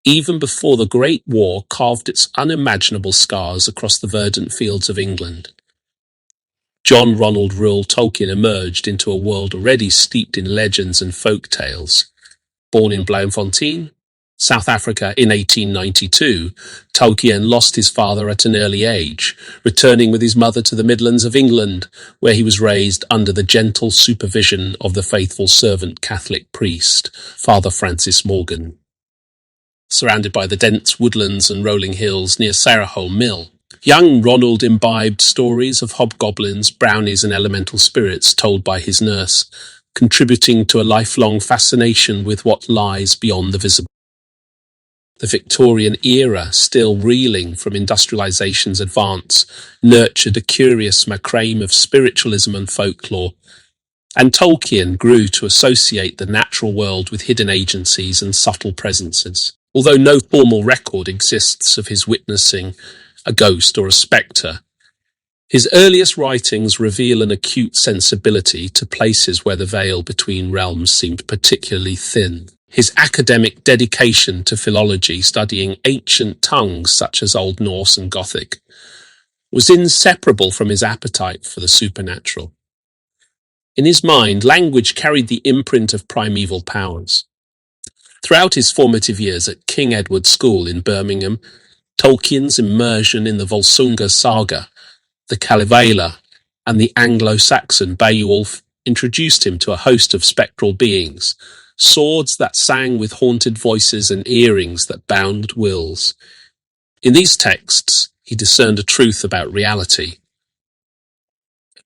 even before the Great War carved its unimaginable scars across the verdant fields of England. John Ronald Reuel Tolkien emerged into a world already steeped in legends and folk tales. Born in Bloemfontein, South Africa in 1892, Tolkien lost his father at an early age, returning with his mother to the Midlands of England, where he was raised under the gentle supervision of the faithful servant Catholic priest, Father Francis Morgan. Surrounded by the dense woodlands and rolling hills near Sarahole Mill, young Ronald imbibed stories of hobgoblins, brownies and elemental spirits told by his nurse, contributing to a lifelong fascination with what lies beyond the visible. The Victorian era, still reeling from industrialization's advance, nurtured a curious macrame of spiritualism and folklore, and Tolkien grew to associate the natural world with hidden agencies and subtle presences. Although no formal record exists of his witnessing a ghost or a spectre, his earliest writings reveal an acute sensibility to places where the veil between realms seemed particularly thin. His academic dedication to philology, studying ancient tongues such as Old Norse and Gothic, was inseparable from his appetite for the supernatural. In his mind, language carried the imprint of primeval powers. Throughout his formative years at King Edward's School in Birmingham, Tolkien's immersion in the Volsunga saga, the Kalevala, and the Anglo-Saxon Beowulf introduced him to a host of spectral beings, swords that sang with haunted voices and earrings that bound wills. In these texts, he discerned a truth about reality,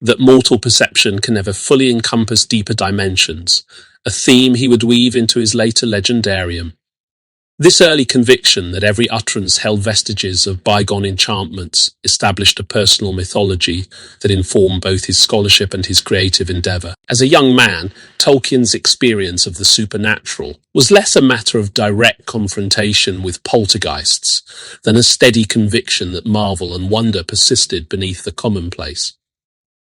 that mortal perception can never fully encompass deeper dimensions, a theme he would weave into his later legendarium. This early conviction that every utterance held vestiges of bygone enchantments established a personal mythology that informed both his scholarship and his creative endeavor. As a young man, Tolkien's experience of the supernatural was less a matter of direct confrontation with poltergeists than a steady conviction that marvel and wonder persisted beneath the commonplace.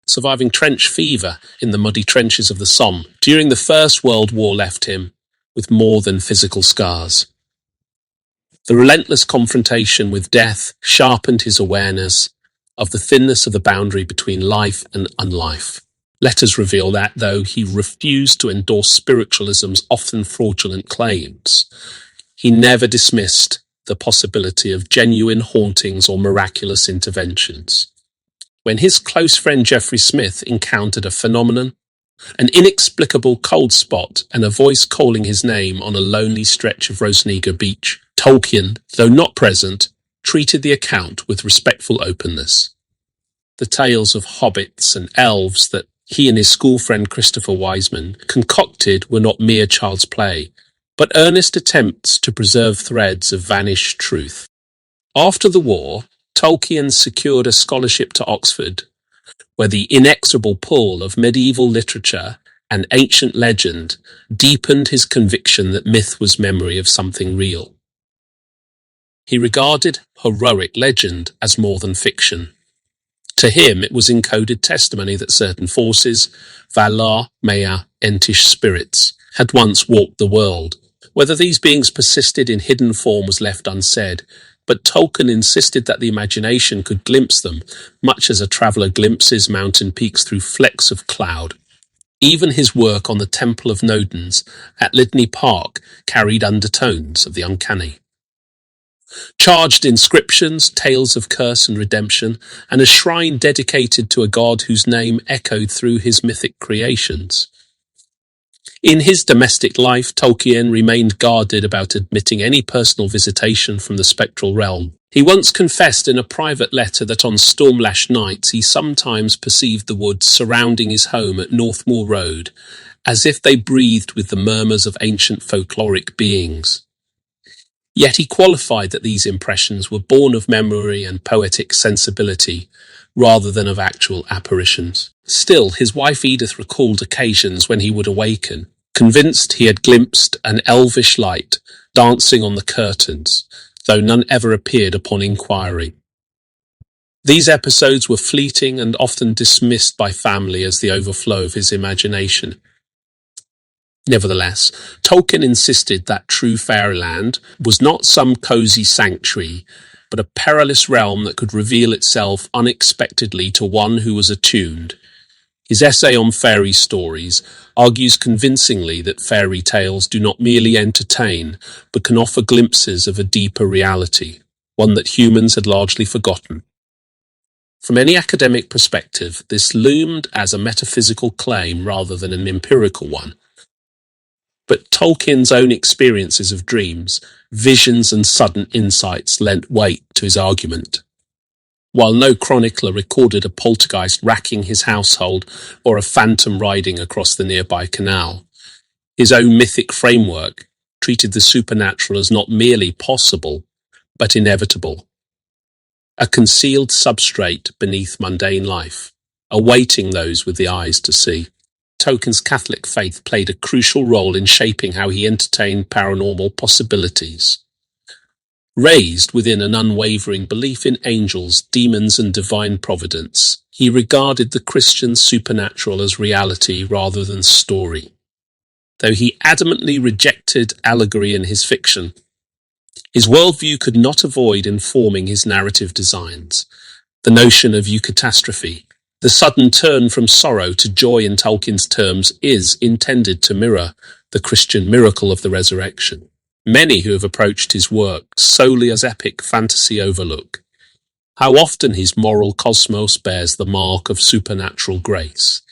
Surviving trench fever in the muddy trenches of the Somme during the First World War left him with more than physical scars. The relentless confrontation with death sharpened his awareness of the thinness of the boundary between life and unlife. Letters reveal that, though he refused to endorse spiritualism's often fraudulent claims, he never dismissed the possibility of genuine hauntings or miraculous interventions. When his close friend Geoffrey Smith encountered a phenomenon, an inexplicable cold spot and a voice calling his name on a lonely stretch of Rosniga Beach, Tolkien, though not present, treated the account with respectful openness. The tales of hobbits and elves that he and his school friend Christopher Wiseman concocted were not mere child's play, but earnest attempts to preserve threads of vanished truth. After the war, Tolkien secured a scholarship to Oxford, where the inexorable pull of medieval literature and ancient legend deepened his conviction that myth was memory of something real. He regarded heroic legend as more than fiction. To him, it was encoded testimony that certain forces, Valar, Maya, Entish spirits, had once walked the world. Whether these beings persisted in hidden form was left unsaid, but Tolkien insisted that the imagination could glimpse them, much as a traveller glimpses mountain peaks through flecks of cloud. Even his work on the Temple of Nodens at Lydney Park carried undertones of the uncanny. Charged inscriptions, tales of curse and redemption, and a shrine dedicated to a god whose name echoed through his mythic creations. In his domestic life, Tolkien remained guarded about admitting any personal visitation from the spectral realm. He once confessed in a private letter that on storm-lashed nights he sometimes perceived the woods surrounding his home at Northmoor Road, as if they breathed with the murmurs of ancient folkloric beings. Yet he qualified that these impressions were born of memory and poetic sensibility, rather than of actual apparitions. Still, his wife Edith recalled occasions when he would awaken, convinced he had glimpsed an elvish light dancing on the curtains, though none ever appeared upon inquiry. These episodes were fleeting and often dismissed by family as the overflow of his imagination. Nevertheless, Tolkien insisted that true fairyland was not some cosy sanctuary, but a perilous realm that could reveal itself unexpectedly to one who was attuned. His essay on fairy stories argues convincingly that fairy tales do not merely entertain, but can offer glimpses of a deeper reality, one that humans had largely forgotten. From any academic perspective, this loomed as a metaphysical claim rather than an empirical one. But Tolkien's own experiences of dreams, visions and sudden insights lent weight to his argument. While no chronicler recorded a poltergeist racking his household or a phantom riding across the nearby canal, his own mythic framework treated the supernatural as not merely possible, but inevitable. A concealed substrate beneath mundane life, awaiting those with the eyes to see. Tolkien's Catholic faith played a crucial role in shaping how he entertained paranormal possibilities. Raised within an unwavering belief in angels, demons, and divine providence, he regarded the Christian supernatural as reality rather than story. Though he adamantly rejected allegory in his fiction, his worldview could not avoid informing his narrative designs. The notion of eucatastrophe, the sudden turn from sorrow to joy in Tolkien's terms, is intended to mirror the Christian miracle of the resurrection. Many who have approached his work solely as epic fantasy overlook how often his moral cosmos bears the mark of supernatural grace.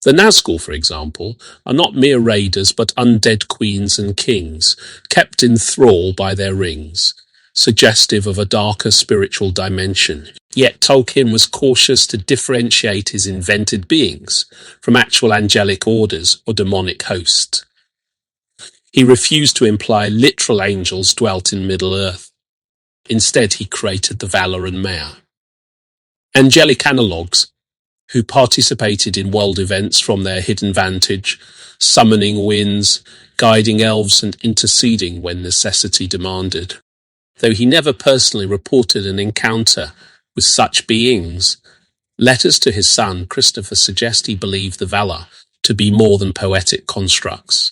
The Nazgul, for example, are not mere raiders but undead queens and kings, kept in thrall by their rings, suggestive of a darker spiritual dimension. Yet Tolkien was cautious to differentiate his invented beings from actual angelic orders or demonic hosts. He refused to imply literal angels dwelt in Middle-earth. Instead, he created the Valar and Mare, angelic analogues who participated in world events from their hidden vantage, summoning winds, guiding elves, and interceding when necessity demanded. Though he never personally reported an encounter with such beings, letters to his son Christopher suggest he believed the Valar to be more than poetic constructs.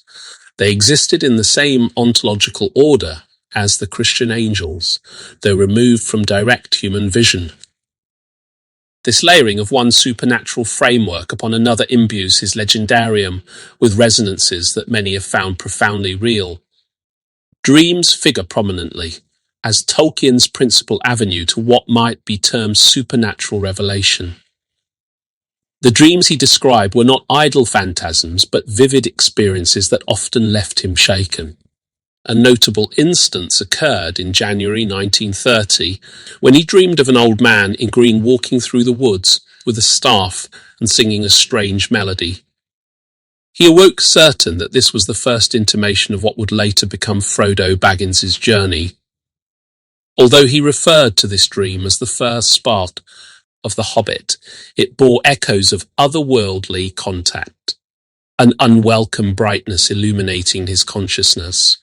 They existed in the same ontological order as the Christian angels, though removed from direct human vision. This layering of one supernatural framework upon another imbues his legendarium with resonances that many have found profoundly real. Dreams figure prominently as Tolkien's principal avenue to what might be termed supernatural revelation. The dreams he described were not idle phantasms, but vivid experiences that often left him shaken. A notable instance occurred in January 1930, when he dreamed of an old man in green walking through the woods with a staff and singing a strange melody. He awoke certain that this was the first intimation of what would later become Frodo Baggins's journey. Although he referred to this dream as the first spark of The Hobbit, it bore echoes of otherworldly contact, an unwelcome brightness illuminating his consciousness.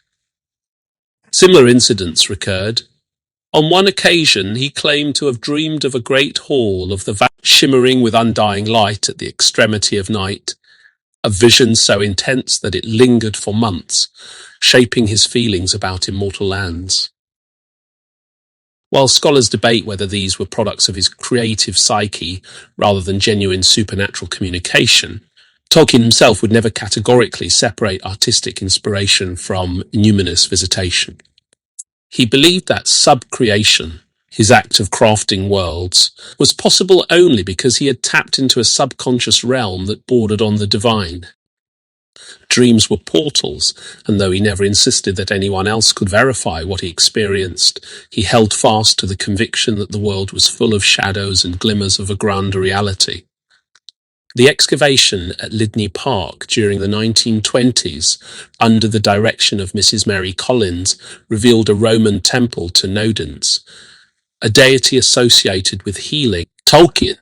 Similar incidents recurred. On one occasion, he claimed to have dreamed of a great hall of the valley shimmering with undying light at the extremity of night, a vision so intense that it lingered for months, shaping his feelings about immortal lands. While scholars debate whether these were products of his creative psyche rather than genuine supernatural communication, Tolkien himself would never categorically separate artistic inspiration from numinous visitation. He believed that sub-creation, his act of crafting worlds, was possible only because he had tapped into a subconscious realm that bordered on the divine. Dreams were portals, and though he never insisted that anyone else could verify what he experienced, he held fast to the conviction that the world was full of shadows and glimmers of a grander reality. The excavation at Lydney Park during the 1920s, under the direction of Mrs. Mary Collins, revealed a Roman temple to Nodens, a deity associated with healing. Tolkien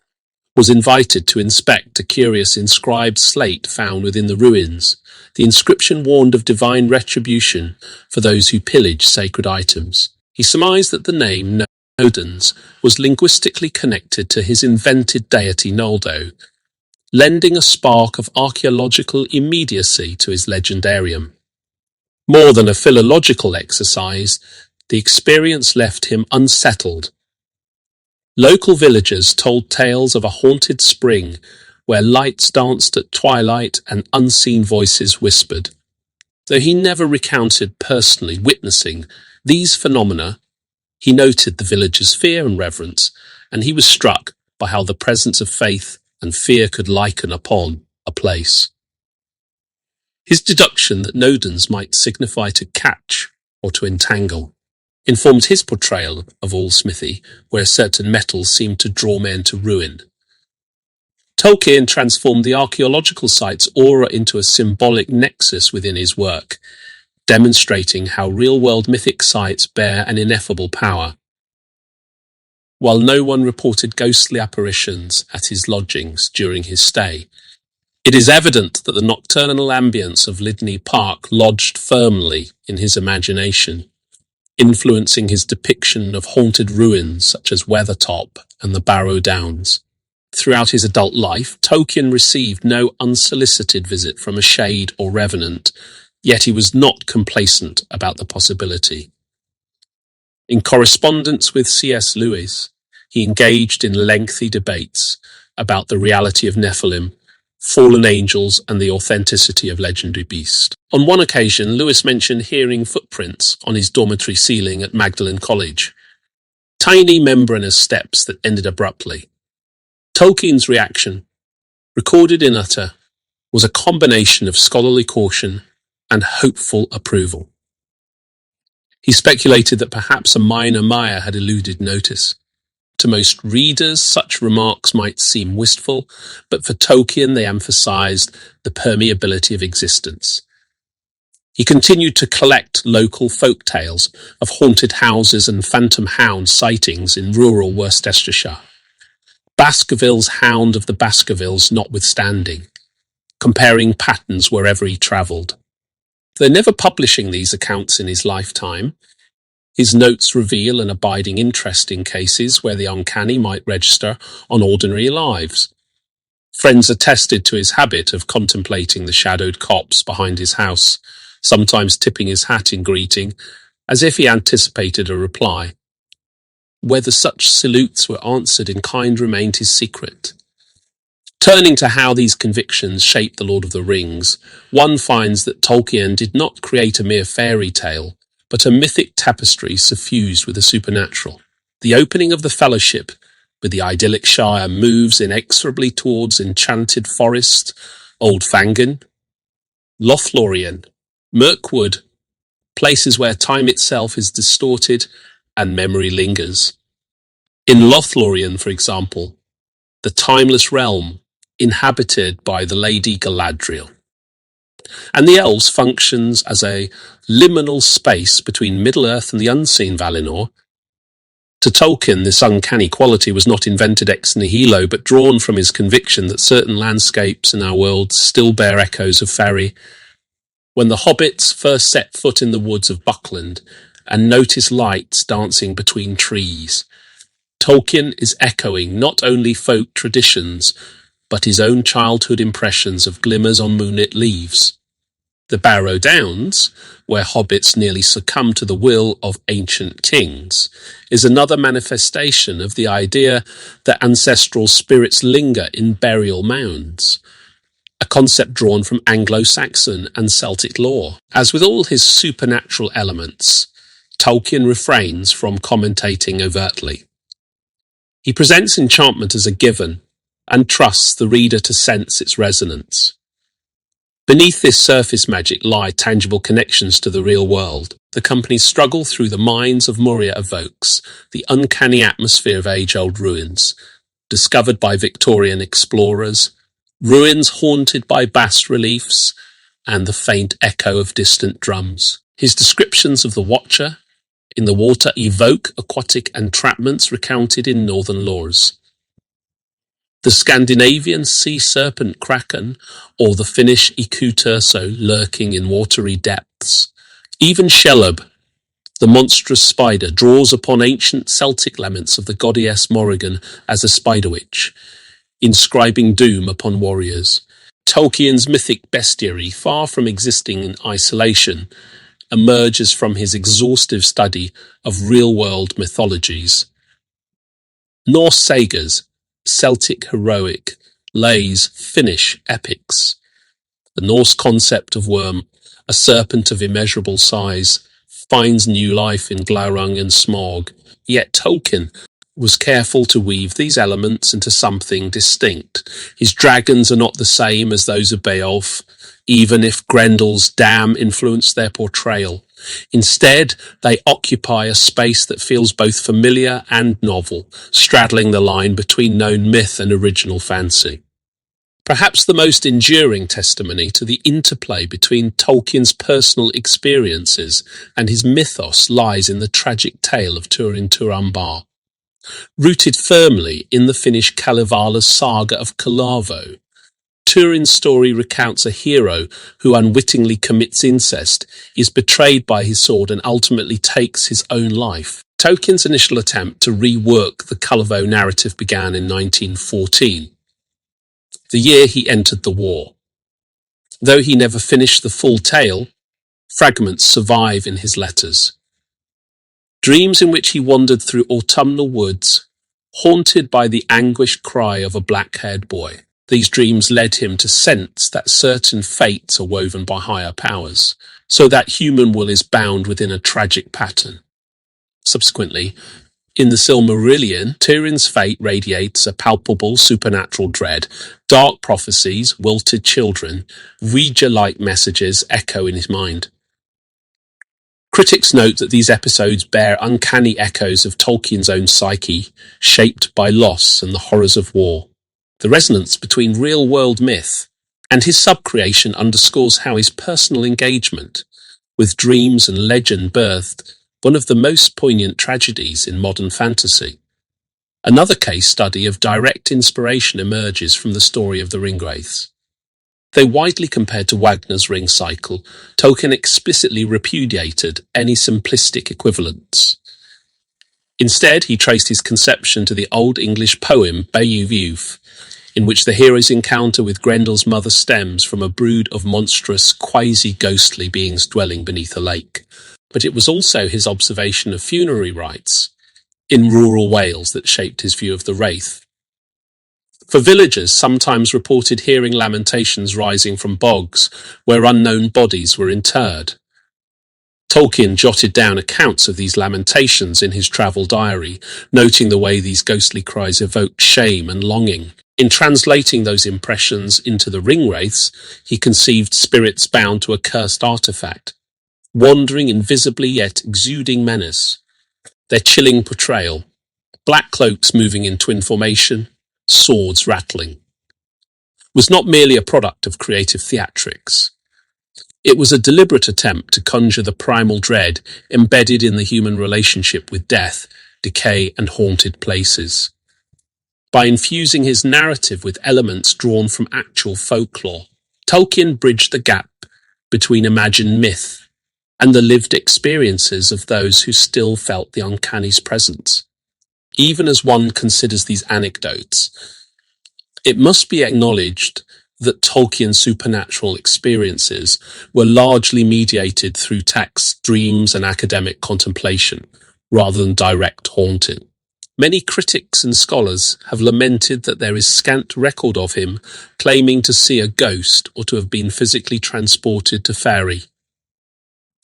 was invited to inspect a curious inscribed slate found within the ruins. The inscription warned of divine retribution for those who pillage sacred items. He surmised that the name Nodens was linguistically connected to his invented deity Noldo, lending a spark of archaeological immediacy to his legendarium. More than a philological exercise, the experience left him unsettled. Local villagers told tales of a haunted spring where lights danced at twilight and unseen voices whispered. Though he never recounted personally witnessing these phenomena, he noted the villagers' fear and reverence, and he was struck by how the presence of faith and fear could liken upon a place. His deduction that nodens might signify to catch or to entangle informed his portrayal of all smithy, where certain metals seemed to draw men to ruin. Tolkien transformed the archaeological site's aura into a symbolic nexus within his work, demonstrating how real-world mythic sites bear an ineffable power. While no one reported ghostly apparitions at his lodgings during his stay, it is evident that the nocturnal ambience of Lydney Park lodged firmly in his imagination, influencing his depiction of haunted ruins such as Weathertop and the Barrow Downs. Throughout his adult life, Tolkien received no unsolicited visit from a shade or revenant, yet he was not complacent about the possibility. In correspondence with C.S. Lewis, he engaged in lengthy debates about the reality of Nephilim, fallen angels, and the authenticity of legendary beasts. On one occasion, Lewis mentioned hearing footprints on his dormitory ceiling at Magdalen College, tiny membranous steps that ended abruptly. Tolkien's reaction, recorded in utter, was a combination of scholarly caution and hopeful approval. He speculated that perhaps a minor Maya had eluded notice. To most readers, such remarks might seem wistful, but for Tolkien they emphasized the permeability of existence. He continued to collect local folk tales of haunted houses and phantom hound sightings in rural Worcestershire. Baskerville's Hound of the Baskervilles notwithstanding, comparing patterns wherever he travelled. Though never publishing these accounts in his lifetime, his notes reveal an abiding interest in cases where the uncanny might register on ordinary lives. Friends attested to his habit of contemplating the shadowed copse behind his house, sometimes tipping his hat in greeting, as if he anticipated a reply. Whether such salutes were answered in kind remained his secret. Turning to how these convictions shaped The Lord of the Rings, one finds that Tolkien did not create a mere fairy tale, but a mythic tapestry suffused with the supernatural. The opening of the Fellowship, with the idyllic Shire, moves inexorably towards enchanted forest, Old Fangin, Lothlorien, Mirkwood, places where time itself is distorted and memory lingers. In Lothlorien, for example, the timeless realm inhabited by the Lady Galadriel. And the elves functions as a liminal space between Middle-earth and the unseen Valinor. To Tolkien, this uncanny quality was not invented ex nihilo, but drawn from his conviction that certain landscapes in our world still bear echoes of Faerie. When the hobbits first set foot in the woods of Buckland and noticed lights dancing between trees, Tolkien is echoing not only folk traditions, but his own childhood impressions of glimmers on moonlit leaves. The Barrow Downs, where hobbits nearly succumb to the will of ancient kings, is another manifestation of the idea that ancestral spirits linger in burial mounds, a concept drawn from Anglo-Saxon and Celtic lore. As with all his supernatural elements, Tolkien refrains from commentating overtly. He presents enchantment as a given and trusts the reader to sense its resonance. Beneath this surface magic lie tangible connections to the real world. The company's struggle through the mines of Moria evokes the uncanny atmosphere of age-old ruins, discovered by Victorian explorers, ruins haunted by bas-reliefs, and the faint echo of distant drums. His descriptions of the Watcher in the water evoke aquatic entrapments recounted in northern lores. The Scandinavian sea serpent kraken, or the Finnish ikuturso lurking in watery depths. Even Shelob, the monstrous spider, draws upon ancient Celtic laments of the goddess Morrigan as a spider witch. inscribing doom upon warriors. Tolkien's mythic bestiary, far from existing in isolation, emerges from his exhaustive study of real-world mythologies. Norse sagas, Celtic heroic, lays, Finnish epics. The Norse concept of Worm, a serpent of immeasurable size, finds new life in Glaurung and Smaug, yet Tolkien was careful to weave these elements into something distinct. His dragons are not the same as those of Beowulf, even if Grendel's dam influenced their portrayal. Instead, they occupy a space that feels both familiar and novel, straddling the line between known myth and original fancy. Perhaps the most enduring testimony to the interplay between Tolkien's personal experiences and his mythos lies in the tragic tale of Turin Turambar. Rooted firmly in the Finnish Kalevala's saga of Kullervo, Turin's story recounts a hero who unwittingly commits incest, is betrayed by his sword and ultimately takes his own life. Tolkien's initial attempt to rework the Kullervo narrative began in 1914, the year he entered the war. Though he never finished the full tale, fragments survive in his letters. Dreams in which he wandered through autumnal woods, haunted by the anguished cry of a black-haired boy. These dreams led him to sense that certain fates are woven by higher powers, so that human will is bound within a tragic pattern. Subsequently, in the Silmarillion, Turin's fate radiates a palpable supernatural dread. Dark prophecies, wilted children, Ouija-like messages echo in his mind. Critics note that these episodes bear uncanny echoes of Tolkien's own psyche, shaped by loss and the horrors of war. The resonance between real-world myth and his sub-creation underscores how his personal engagement with dreams and legend birthed one of the most poignant tragedies in modern fantasy. Another case study of direct inspiration emerges from the story of the Ringwraiths. Though widely compared to Wagner's Ring cycle, Tolkien explicitly repudiated any simplistic equivalents. Instead, he traced his conception to the Old English poem Beowulf, in which the hero's encounter with Grendel's mother stems from a brood of monstrous, quasi-ghostly beings dwelling beneath a lake. But it was also his observation of funerary rites in rural Wales that shaped his view of the wraith. For villagers sometimes reported hearing lamentations rising from bogs where unknown bodies were interred. Tolkien jotted down accounts of these lamentations in his travel diary, noting the way these ghostly cries evoked shame and longing. In translating those impressions into the Ringwraiths, he conceived spirits bound to a cursed artifact, wandering invisibly yet exuding menace. Their chilling portrayal, black cloaks moving in twin formation, swords rattling, was not merely a product of creative theatrics. It was a deliberate attempt to conjure the primal dread embedded in the human relationship with death, decay, and haunted places. By infusing his narrative with elements drawn from actual folklore, Tolkien bridged the gap between imagined myth and the lived experiences of those who still felt the uncanny's presence. Even as one considers these anecdotes, it must be acknowledged that Tolkien's supernatural experiences were largely mediated through text, dreams, and academic contemplation, rather than direct haunting. Many critics and scholars have lamented that there is scant record of him claiming to see a ghost or to have been physically transported to Faerie.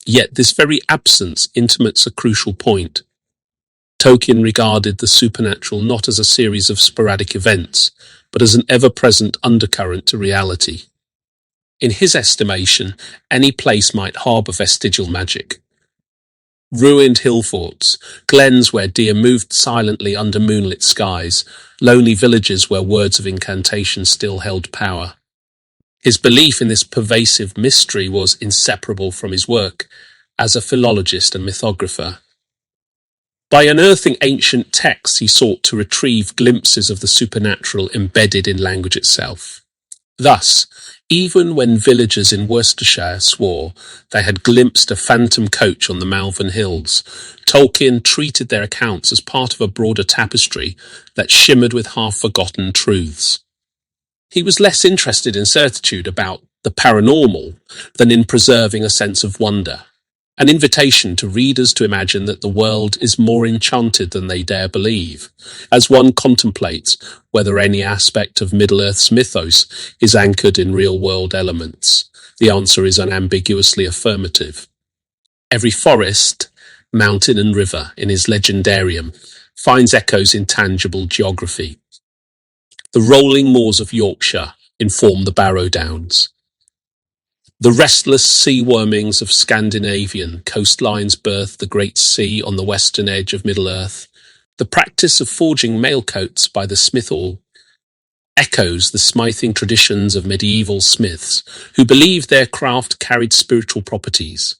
Yet this very absence intimates a crucial point. Tolkien regarded the supernatural not as a series of sporadic events, but as an ever-present undercurrent to reality. In his estimation, any place might harbour vestigial magic. Ruined hill forts, glens where deer moved silently under moonlit skies, lonely villages where words of incantation still held power. His belief in this pervasive mystery was inseparable from his work as a philologist and mythographer. By unearthing ancient texts, he sought to retrieve glimpses of the supernatural embedded in language itself. Thus, Even when villagers in Worcestershire swore they had glimpsed a phantom coach on the Malvern Hills, Tolkien treated their accounts as part of a broader tapestry that shimmered with half-forgotten truths. He was less interested in certitude about the paranormal than in preserving a sense of wonder, an invitation to readers to imagine that the world is more enchanted than they dare believe, as one contemplates whether any aspect of Middle-earth's mythos is anchored in real-world elements. The answer is unambiguously affirmative. Every forest, mountain and river in his legendarium finds echoes in tangible geography. The rolling moors of Yorkshire inform the Barrow Downs. The restless sea wormings of Scandinavian coastlines birth the Great Sea on the western edge of Middle-earth. The practice of forging mailcoats by the smithhall echoes the smithing traditions of medieval smiths who believed their craft carried spiritual properties.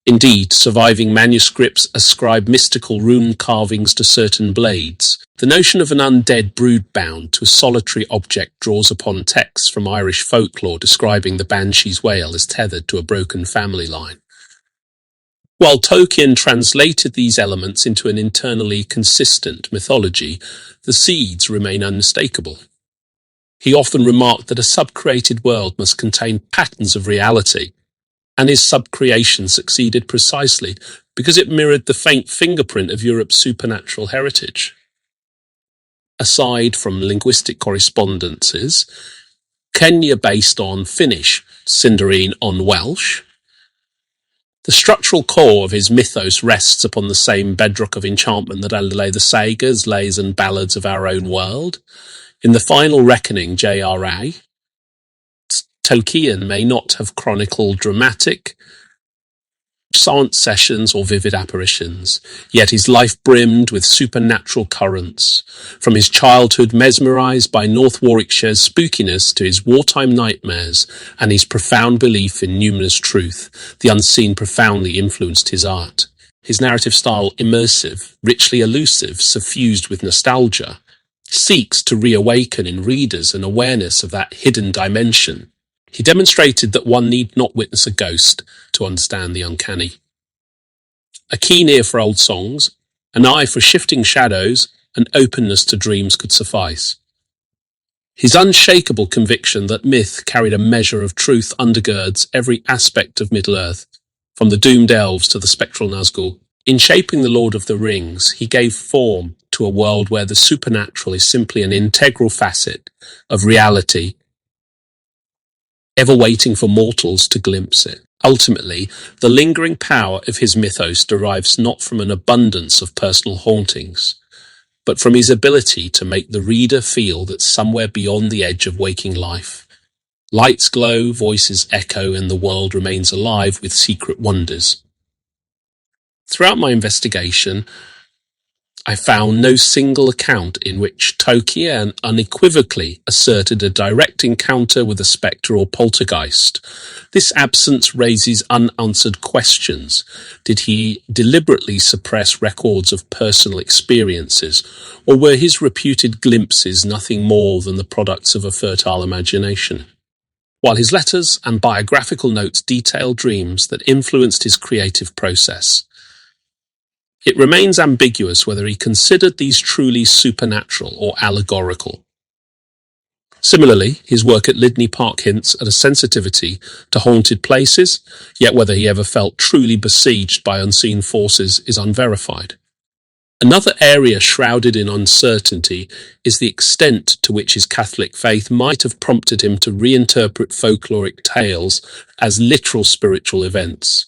Indeed, surviving manuscripts ascribe mystical rune carvings to certain blades. The notion of an undead brood bound to a solitary object draws upon texts from Irish folklore describing the banshee's wail as tethered to a broken family line. While Tolkien translated these elements into an internally consistent mythology, the seeds remain unmistakable. He often remarked that a sub-created world must contain patterns of reality, and his sub-creation succeeded precisely because it mirrored the faint fingerprint of Europe's supernatural heritage. Aside from linguistic correspondences, Kenya based on Finnish, Sindarin on Welsh, the structural core of his mythos rests upon the same bedrock of enchantment that underlay the sagas, lays and ballads of our own world. In The Final Reckoning, J.R.R, Tolkien may not have chronicled dramatic seance sessions or vivid apparitions, yet his life brimmed with supernatural currents. From his childhood mesmerized by North Warwickshire's spookiness to his wartime nightmares and his profound belief in numinous truth, the unseen profoundly influenced his art. His narrative style, immersive, richly elusive, suffused with nostalgia, seeks to reawaken in readers an awareness of that hidden dimension. He demonstrated that one need not witness a ghost to understand the uncanny. A keen ear for old songs, an eye for shifting shadows, and openness to dreams could suffice. His unshakable conviction that myth carried a measure of truth undergirds every aspect of Middle-earth, from the doomed elves to the spectral Nazgul. In shaping The Lord of the Rings, he gave form to a world where the supernatural is simply an integral facet of reality, ever waiting for mortals to glimpse it. Ultimately, the lingering power of his mythos derives not from an abundance of personal hauntings, but from his ability to make the reader feel that somewhere beyond the edge of waking life, lights glow, voices echo, and the world remains alive with secret wonders. Throughout my investigation, I found no single account in which Tolkien unequivocally asserted a direct encounter with a spectre or poltergeist. This absence raises unanswered questions. Did he deliberately suppress records of personal experiences, or were his reputed glimpses nothing more than the products of a fertile imagination? While his letters and biographical notes detail dreams that influenced his creative process, it remains ambiguous whether he considered these truly supernatural or allegorical. Similarly, his work at Lydney Park hints at a sensitivity to haunted places, yet whether he ever felt truly besieged by unseen forces is unverified. Another area shrouded in uncertainty is the extent to which his Catholic faith might have prompted him to reinterpret folkloric tales as literal spiritual events.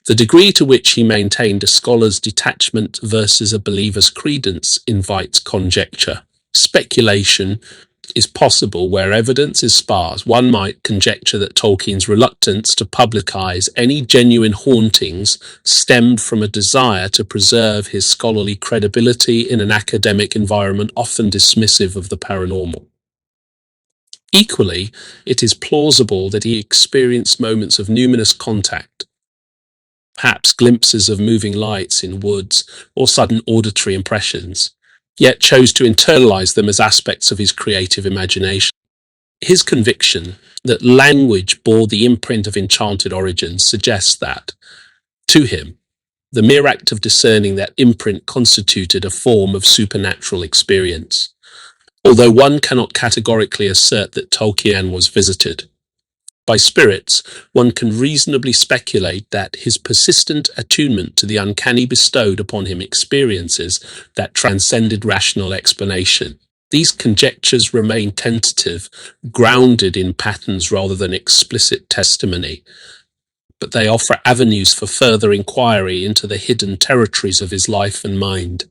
The degree to which he maintained a scholar's detachment versus a believer's credence invites conjecture. Speculation is possible where evidence is sparse. One might conjecture that Tolkien's reluctance to publicize any genuine hauntings stemmed from a desire to preserve his scholarly credibility in an academic environment often dismissive of the paranormal. Equally, it is plausible that he experienced moments of numinous contact, perhaps glimpses of moving lights in woods or sudden auditory impressions, yet chose to internalize them as aspects of his creative imagination. His conviction that language bore the imprint of enchanted origins suggests that, to him, the mere act of discerning that imprint constituted a form of supernatural experience. Although one cannot categorically assert that Tolkien was visited by spirits, one can reasonably speculate that his persistent attunement to the uncanny bestowed upon him experiences that transcended rational explanation. These conjectures remain tentative, grounded in patterns rather than explicit testimony, but they offer avenues for further inquiry into the hidden territories of his life and mind.